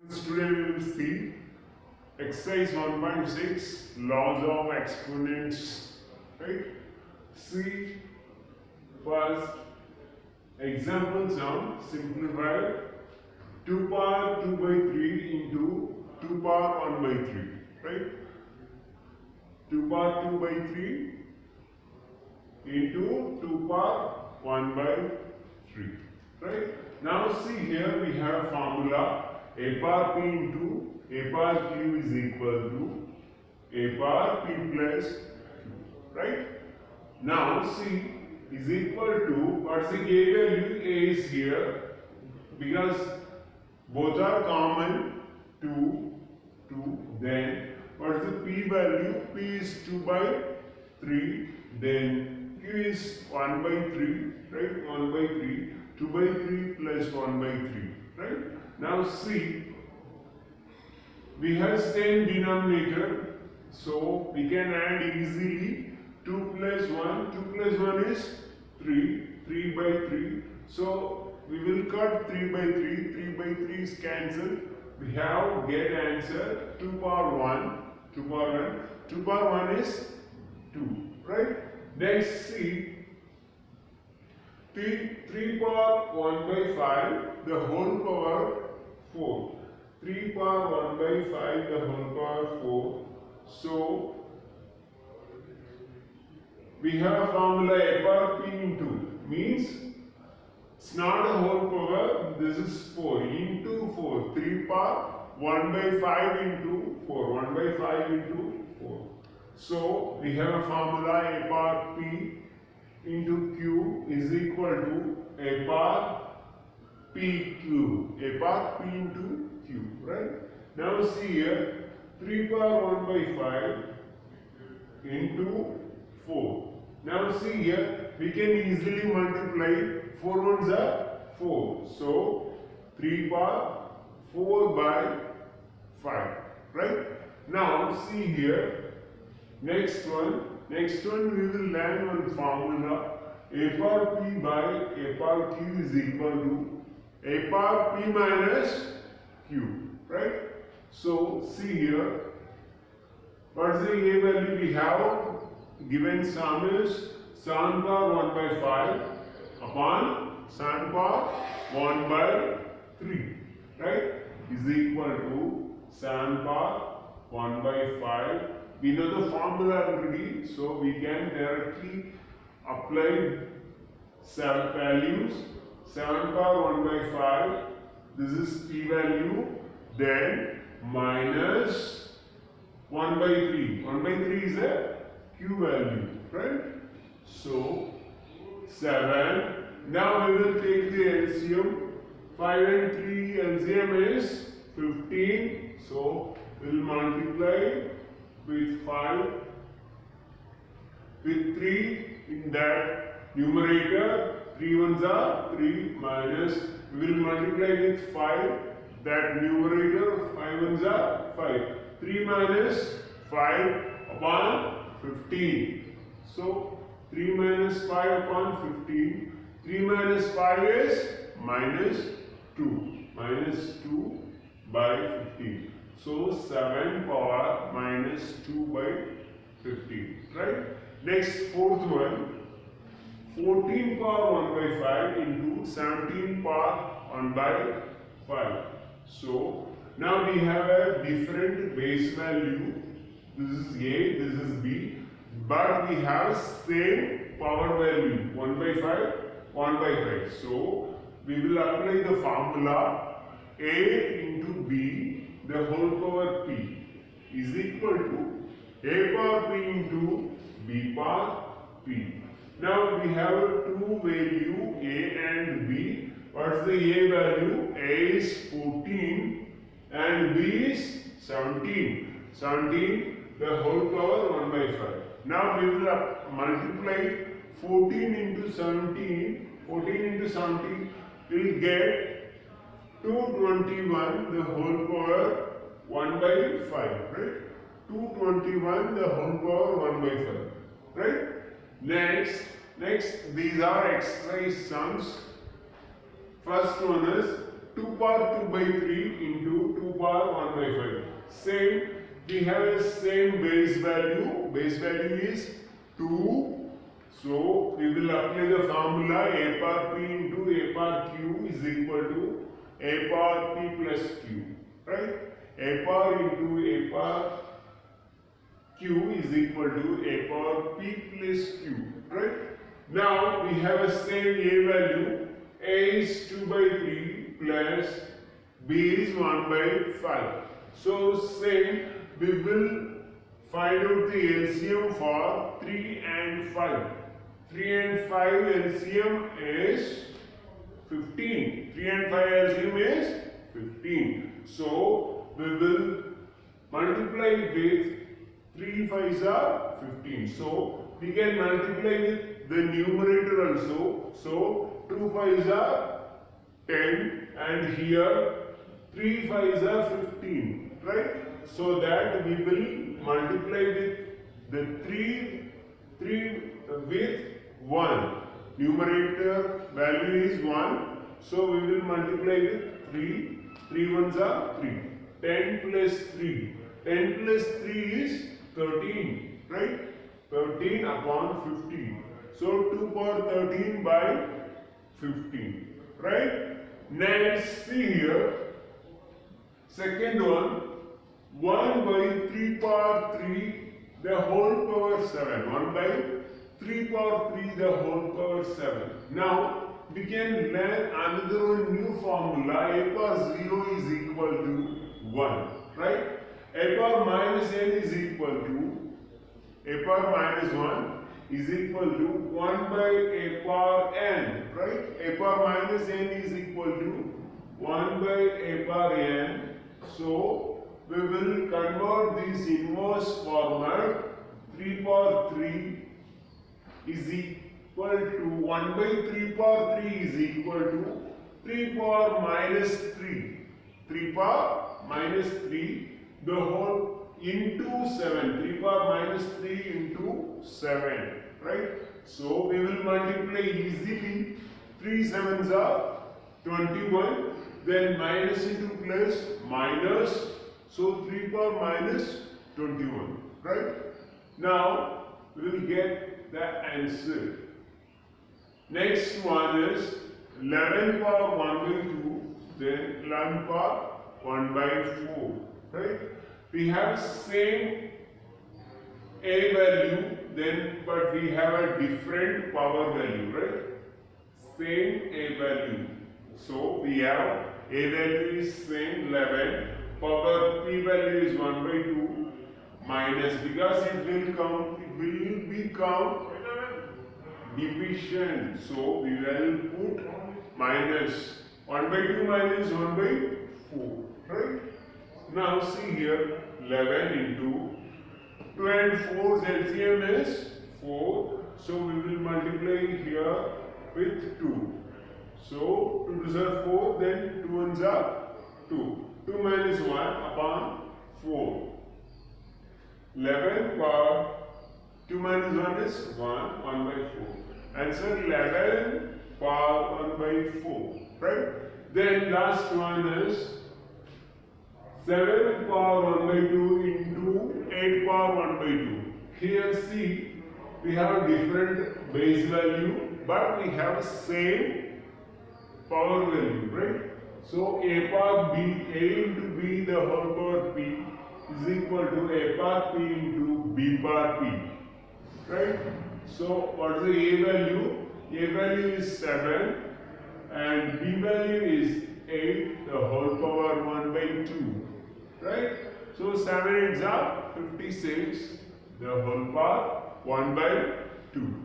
Today we will see exercise 1.6 laws of exponents. Right? See first examples on simplified 2 power 2 by 3 into 2 power 1 by 3. Right? 2 power 2 by 3 into 2 power 1 by 3. Right? Now see here we have formula a power p into a power q is equal to a power p plus q. Right? Now see is equal to what's the a value? A is here because both are common 2, 2. Then what's the p value? P is 2 by 3. Then q is 1 by 3. Right? 1 by 3. 2 by 3 plus 1 by 3. Right? Now see, we have same denominator, so we can add easily 2 plus 1. 2 plus 1 is 3. 3 by 3. So we will cut 3 by 3. 3 by 3 is cancelled. We have get answer 2 power 1. 2 power 1. 2 power 1 is 2. Right? Next see. 3 power 1 by 5 the whole power 4. 3 power 1 by 5 the whole power 4. So we have formula a power p into means it's not a whole power, this is 4 into 4. 3 power 1 by 5 into 4. 1 by 5 into 4. So we have a formula a power p into q is equal to a power pq. A power p into q. Right? Now see here 3 power 1 by 5 into 4. Now see here we can easily multiply 4 ones are 4. So 3 power 4 by 5. Right? Now see here next one we will learn one formula a power p by a power q is equal to a power p minus q. Right? So see here what's the a value we have given sum is 7 power 1 by 5 upon 7 power 1 by 3. Right? Is equal to 7 power 1 by 5. We know the formula already, so we can directly apply 7 values. 7 power 1 by 5, this is p value, then minus 1 by 3. 1 by 3 is a q value, right? So 7. Now we will take the LCM. 5 and 3 LCM is 15. So we will multiply with 5 with 3 in that numerator. 3 ones are 3 minus we will multiply with 5 that numerator 5 ones are 5. 3 minus 5 upon 15. So 3 minus 5 upon 15. 3 minus 5 is minus 2. Minus 2 by 15. So 7 power minus 2 by 15. Right? Next fourth one. 14 power 1 by 5 into 17 power 1 by 5. So now we have a different base value. This is A, this is B, but we have same power value 1 by 5, 1 by 5. So we will apply the formula A into B the whole power p is equal to A power p into B power p. Now we have two value A and B. What's the A value? A is 14 and B is 17. 17 the whole power 1 by 5. Now we will multiply 14 into 17. 14 into 17 will get 221 the whole power 1 by 5. Right? 221 the whole power 1 by 5. Right? Next, these are exercise sums. First one is 2 power 2 by 3 into 2 power 1 by 5. Same, we have a same base value. Base value is 2. So we will apply the formula a power p into a power q is equal to a power p plus q. Right? A power into a power q is equal to a power p plus q. Right? Now we have a same a value. A is 2 by 3 plus b is 1 by 5. So same, we will find out the LCM for 3 and 5. 3 and 5 LCM is 15. 3 and 5 LCM is 15. So we will multiply with 3 5s are 15. So we can multiply with the numerator also. So 2 5s are 10 and here 3 5s are 15. Right? So that we will multiply with the 3 with 1. Numerator value is 1. So we will multiply with 3. 3 ones are 3. 10 plus 3. 10 plus 3 is 13. Right? 13 upon 15. So 2 power 13 by 15. Right? Next, see here. Second one. 1 by 3 power 3 the whole power 7. 1 by 3 power 3 the whole power 7. Now we can learn another one new formula. A power 0 is equal to 1. Right? A power minus n is equal to a power minus 1 is equal to 1 by a power n. Right? A power minus n is equal to 1 by a power n. So we will convert this inverse format. 3 power 3 is equal to 1 by 3 power 3 is equal to 3 power minus 3. 3 power minus 3 the whole into 7. 3 power minus 3 into 7. Right? So we will multiply easily. 3 7s are 21. Then minus into plus minus. So 3 power minus 21. Right? Now we will get the answer. Next one is 11 power 1 by 2. Then 11 power 1 by 4. Right? We have same a value, then but we have a different power value. Right? Same a value. So we have a value is same 11. Power p value is 1 by 2 minus, because it will become division. So we will put minus 1 by 2 minus 1 by 4. Right? Now see here 11 into 2 and 4's LCM is 4. So we will multiply here with 2. So 2 2's are 4, then 2 1's are 2. 2 minus 1 upon 4. 11 power 2 minus 1 is 1. 1 by 4. Answer 11 power 1 by 4. Right? Then last one is 7 power 1 by 2 into 8 power 1 by 2. Here see, we have different base value, but we have same power value. Right? So a power b, a into b the whole power p is equal to a power p into b power p. Right? So what is the a value? A value is 7 and b value is 8 the whole power 1 by 2. Right? So 7 8s are 56 the whole power 1 by 2.